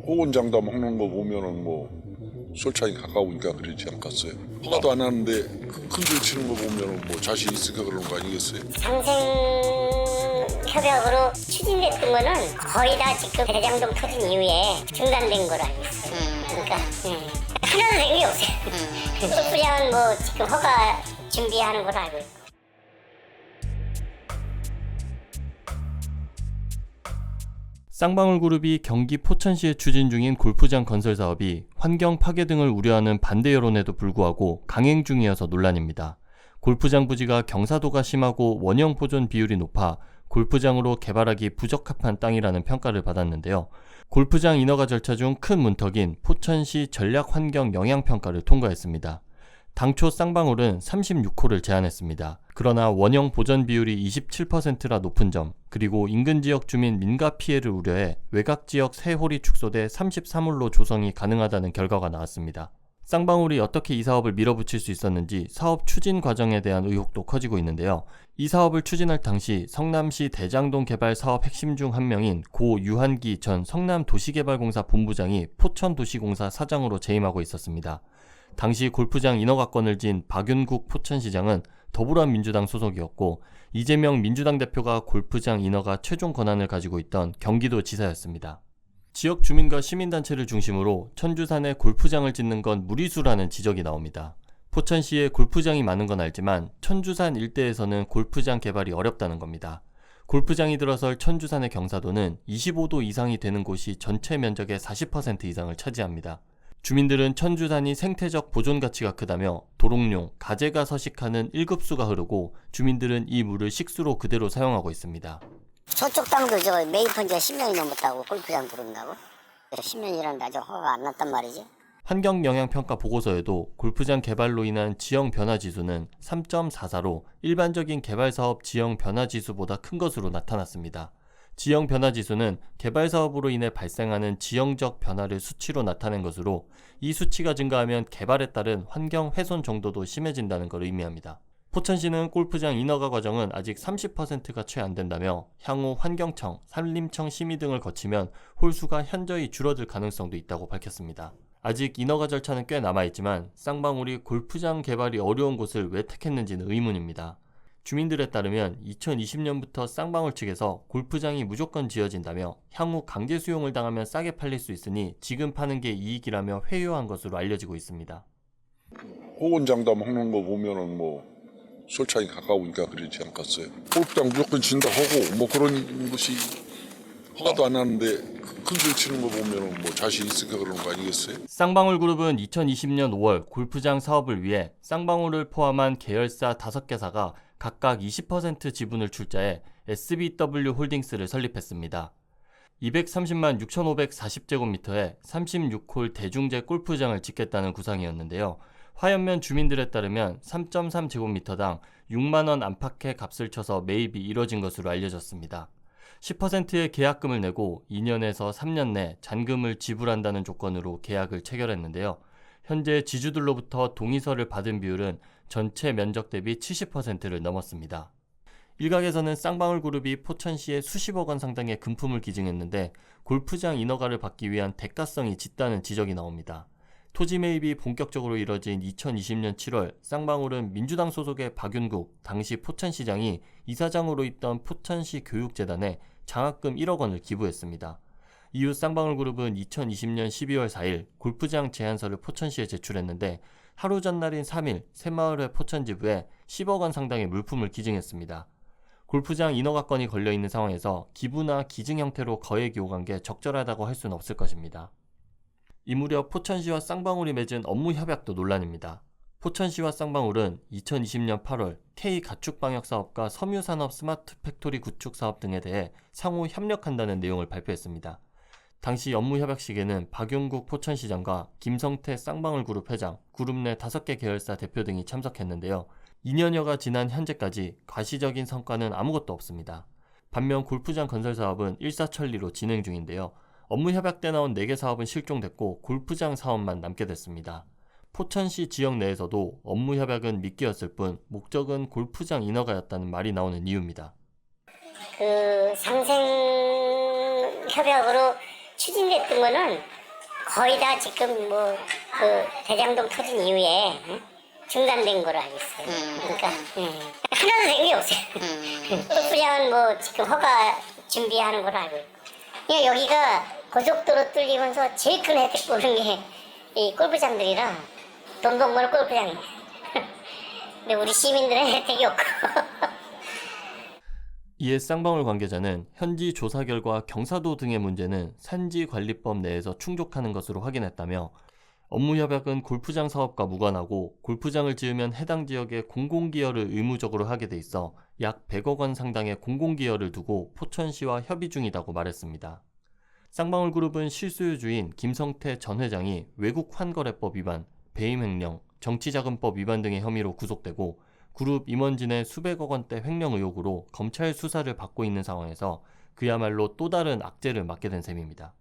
호원장담 먹는 거 보면은 뭐 솔찬히 가까우니까 그러지 않겠어요? 허가도 안 하는데 큰줄 치는 거 보면은 뭐 자신 있으니까 그런 거 아니겠어요? 상생 협약으로 추진됐던 거는 거의 다 지금 대장동 터진 이후에 중단된 거로 알고 있어요. 그러니까 하나도 된 게 없어요. 골프장은 뭐 지금 허가 준비하는 걸로 알고 있고. 쌍방울그룹이 경기 포천시에 추진 중인 골프장 건설 사업이 환경 파괴 등을 우려하는 반대 여론에도 불구하고 강행 중이어서 논란입니다. 골프장 부지가 경사도가 심하고 원형 보존 비율이 높아 골프장으로 개발하기 부적합한 땅이라는 평가를 받았는데요. 골프장 인허가 절차 중 큰 문턱인 포천시 전략환경 영향평가를 통과했습니다. 당초 쌍방울은 36호를 제안했습니다. 그러나 원형 보전 비율이 27%라 높은 점, 그리고 인근 지역 주민 민가 피해를 우려해 외곽 지역 3홀이 축소돼 33홀로 조성이 가능하다는 결과가 나왔습니다. 쌍방울이 어떻게 이 사업을 밀어붙일 수 있었는지 사업 추진 과정에 대한 의혹도 커지고 있는데요. 이 사업을 추진할 당시 성남시 대장동 개발 사업 핵심 중 한 명인 고 유한기 전 성남도시개발공사 본부장이 포천도시공사 사장으로 재임하고 있었습니다. 당시 골프장 인허가권을 진 박윤국 포천시장은 더불어민주당 소속이었고 이재명 민주당 대표가 골프장 인허가 최종 권한을 가지고 있던 경기도지사였습니다. 지역 주민과 시민단체를 중심으로 천주산에 골프장을 짓는 건 무리수라는 지적이 나옵니다. 포천시에 골프장이 많은 건 알지만 천주산 일대에서는 골프장 개발이 어렵다는 겁니다. 골프장이 들어설 천주산의 경사도는 25도 이상이 되는 곳이 전체 면적의 40% 이상을 차지합니다. 주민들은 천주산이 생태적 보존 가치가 크다며 도롱뇽, 가재가 서식하는 1급수가 흐르고 주민들은 이 물을 식수로 그대로 사용하고 있습니다. 저쪽 땅도 저 매입한 지가 10년이 넘었다고 골프장 들어온다고? 10년이라는데 아직 허가가 안 났단 말이지. 환경영향평가 보고서에도 골프장 개발로 인한 지형 변화 지수는 3.44로 일반적인 개발사업 지형 변화 지수보다 큰 것으로 나타났습니다. 지형 변화 지수는 개발 사업으로 인해 발생하는 지형적 변화를 수치로 나타낸 것으로 이 수치가 증가하면 개발에 따른 환경 훼손 정도도 심해진다는 걸 의미합니다. 포천시는 골프장 인허가 과정은 아직 30%가 채 안 된다며 향후 환경청, 산림청 심의 등을 거치면 홀수가 현저히 줄어들 가능성도 있다고 밝혔습니다. 아직 인허가 절차는 꽤 남아있지만 쌍방울이 골프장 개발이 어려운 곳을 왜 택했는지는 의문입니다. 주민들에 따르면 2020년부터 쌍방울 측에서 골프장이 무조건 지어진다며 향후 강제 수용을 당하면 싸게 팔릴 수 있으니 지금 파는 게 이익이라며 회유한 것으로 알려지고 있습니다. 호원장담 먹는 거 보면은 뭐 솔찬히 가까우니까 그러지 않겠어요? 골프장 무조건 진다 하고 뭐 그런 것이 허가도 안 하는데 큰줄 치는 거 보면은 뭐 자신 있으니까 그런 거 아니겠어요? 쌍방울그룹은 2020년 5월 골프장 사업을 위해 쌍방울을 포함한 계열사 5개사가 각각 20% 지분을 출자해 SBW 홀딩스를 설립했습니다. 230만 6,540제곱미터에 36홀 대중제 골프장을 짓겠다는 구상이었는데요. 화연면 주민들에 따르면 3.3제곱미터당 6만원 안팎의 값을 쳐서 매입이 이뤄진 것으로 알려졌습니다. 10%의 계약금을 내고 2년에서 3년 내 잔금을 지불한다는 조건으로 계약을 체결했는데요. 현재 지주들로부터 동의서를 받은 비율은 전체 면적 대비 70%를 넘었습니다. 일각에서는 쌍방울그룹이 포천시에 수십억 원 상당의 금품을 기증했는데 골프장 인허가를 받기 위한 대가성이 짙다는 지적이 나옵니다. 토지 매입이 본격적으로 이뤄진 2020년 7월 쌍방울은 민주당 소속의 박윤국 당시 포천시장이 이사장으로 있던 포천시 교육재단에 장학금 1억 원을 기부했습니다. 이후 쌍방울그룹은 2020년 12월 4일 골프장 제안서를 포천시에 제출했는데 하루 전날인 3일 새마을회 포천지부에 10억 원 상당의 물품을 기증했습니다. 골프장 인허가권이 걸려있는 상황에서 기부나 기증 형태로 거액이 오간 게 적절하다고 할 수는 없을 것입니다. 이 무렵 포천시와 쌍방울이 맺은 업무 협약도 논란입니다. 포천시와 쌍방울은 2020년 8월 K가축방역사업과 섬유산업 스마트 팩토리 구축 사업 등에 대해 상호 협력한다는 내용을 발표했습니다. 당시 업무협약식에는 박용국 포천시장과 김성태 쌍방울그룹 회장, 그룹 내 5개 계열사 대표 등이 참석했는데요. 2년여가 지난 현재까지 과시적인 성과는 아무것도 없습니다. 반면 골프장 건설 사업은 일사천리로 진행 중인데요. 업무협약 때 나온 4개 사업은 실종됐고 골프장 사업만 남게 됐습니다. 포천시 지역 내에서도 업무협약은 미끼였을 뿐 목적은 골프장 인허가였다는 말이 나오는 이유입니다. 상생 협약으로 추진됐던 거는 거의 다 지금 뭐 그 대장동 터진 이후에 중단된 걸로 알고 있어요. 그러니까 하나도 된 게 없어요. 골프장은 뭐 지금 허가 준비하는 걸로 알고 있고. 그냥 여기가 고속도로 뚫리면서 제일 큰 혜택 보는 게 이 골프장들이라 돈 벌 골프장이에요. 근데 우리 시민들은 혜택이 없고. 이에 쌍방울 관계자는 현지 조사 결과 경사도 등의 문제는 산지관리법 내에서 충족하는 것으로 확인했다며 업무 협약은 골프장 사업과 무관하고 골프장을 지으면 해당 지역에 공공기여를 의무적으로 하게 돼 있어 약 100억 원 상당의 공공기여를 두고 포천시와 협의 중이라고 말했습니다. 쌍방울그룹은 실소유주인 김성태 전 회장이 외국 환거래법 위반, 배임 횡령, 정치자금법 위반 등의 혐의로 구속되고 그룹 임원진의 수백억 원대 횡령 의혹으로 검찰 수사를 받고 있는 상황에서 그야말로 또 다른 악재를 맞게 된 셈입니다.